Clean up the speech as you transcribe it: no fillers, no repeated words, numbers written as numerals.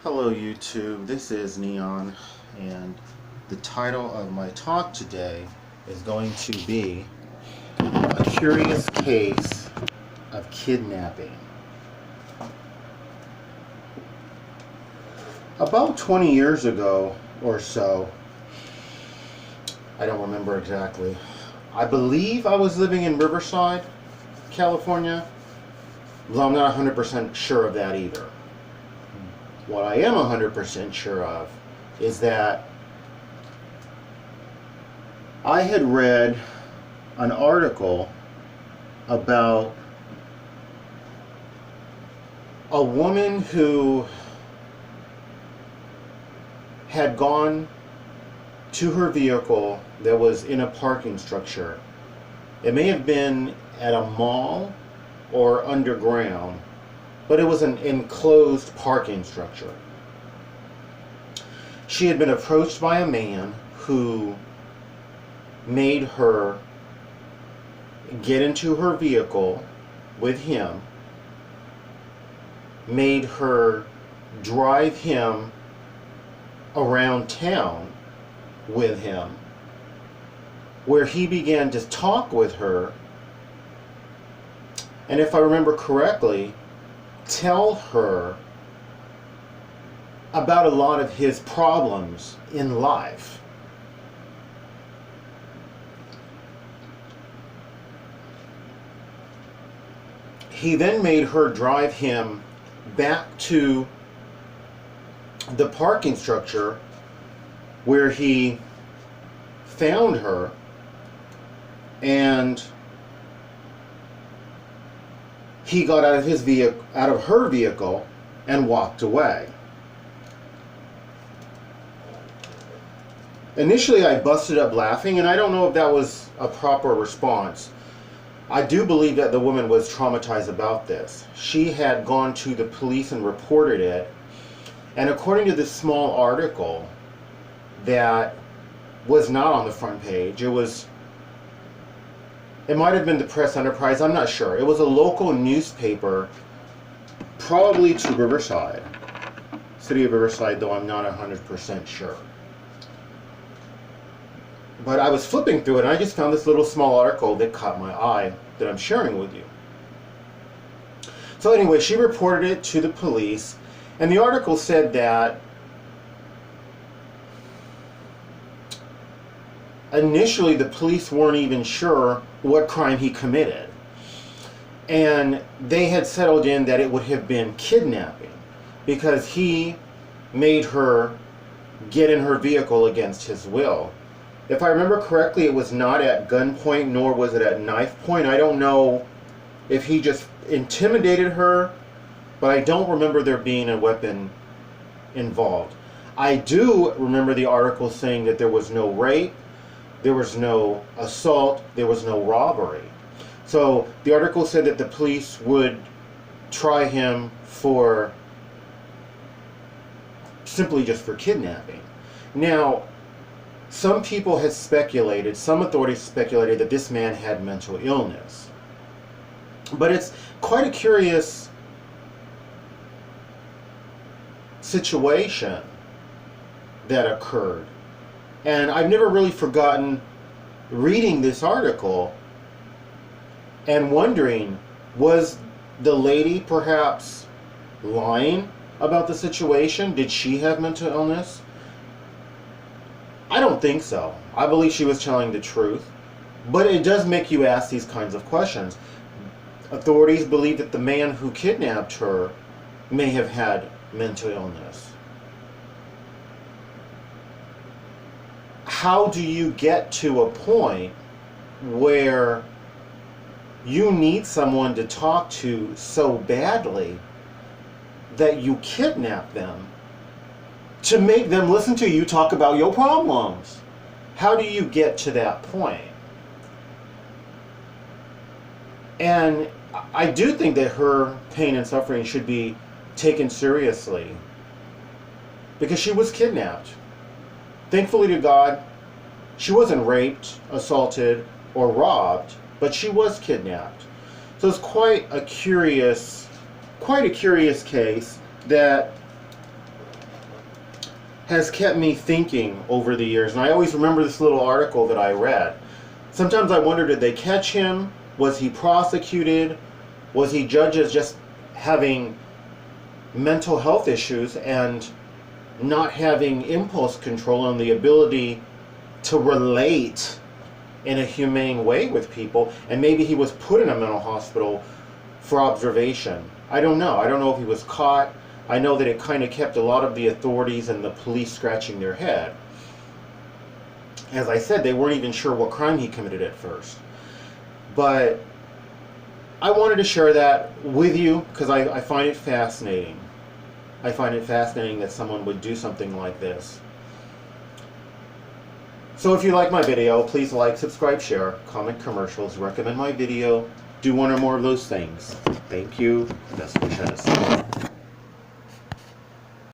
Hello YouTube, this is Neon, and the title of my talk today is going to be A Curious Case of Kidnapping. About 20 years ago or so, I don't remember exactly, I believe I was living in Riverside, California, though I'm not 100% sure of that either. What I am 100% sure of is that I had read an article about a woman who had gone to her vehicle that was in a parking structure. It may have been at a mall or underground, but it was an enclosed parking structure. She had been approached by a man who made her get into her vehicle with him, made her drive him around town with him, where he began to talk with her, and if I remember correctly, tell her about a lot of his problems in life. He then made her drive him back to the parking structure where he found her, and he got out of her vehicle and walked away. Initially, I busted up laughing, and I don't know if that was a proper response. I do believe that the woman was traumatized about this. She had gone to the police and reported it, and according to this small article that was not on the front page, it might have been the Press Enterprise, I'm not sure. It was a local newspaper, probably to Riverside. City of Riverside, though I'm not 100% sure. But I was flipping through it, and I just found this little small article that caught my eye that I'm sharing with you. So anyway, she reported it to the police, and the article said that initially the police weren't even sure what crime he committed, and they had settled in that it would have been kidnapping because he made her get in her vehicle against his will. If I remember correctly, it was not at gunpoint, nor was it at knife point. I don't know if he just intimidated her, but I don't remember there being a weapon involved. I do remember the article saying that there was no rape, there was no assault, there was no robbery. So the article said that the police would try him for simply just for kidnapping. Now, some people had speculated, some authorities speculated that this man had mental illness. But it's quite a curious situation that occurred. And I've never really forgotten reading this article and wondering, was the lady perhaps lying about the situation? Did she have mental illness? I don't think so. I believe she was telling the truth. But it does make you ask these kinds of questions. Authorities believe that the man who kidnapped her may have had mental illness. How do you get to a point where you need someone to talk to so badly that you kidnap them to make them listen to you talk about your problems? How do you get to that point? And I do think that her pain and suffering should be taken seriously because she was kidnapped. Thankfully to God, she wasn't raped, assaulted, or robbed, but she was kidnapped. So it's quite a curious case that has kept me thinking over the years. And I always remember this little article that I read. Sometimes I wonder, did they catch him? Was he prosecuted? Was he judged as just having mental health issues and not having impulse control and the ability to relate in a humane way with people? And maybe he was put in a mental hospital for observation. I don't know. I don't know if he was caught. I know that it kind of kept a lot of the authorities and the police scratching their head. As I said, they weren't even sure what crime he committed at first. But I wanted to share that with you because I find it fascinating. I find it fascinating that someone would do something like this. So if you like my video, please like, subscribe, share, comment commercials, recommend my video, do one or more of those things. Thank you. Best wishes.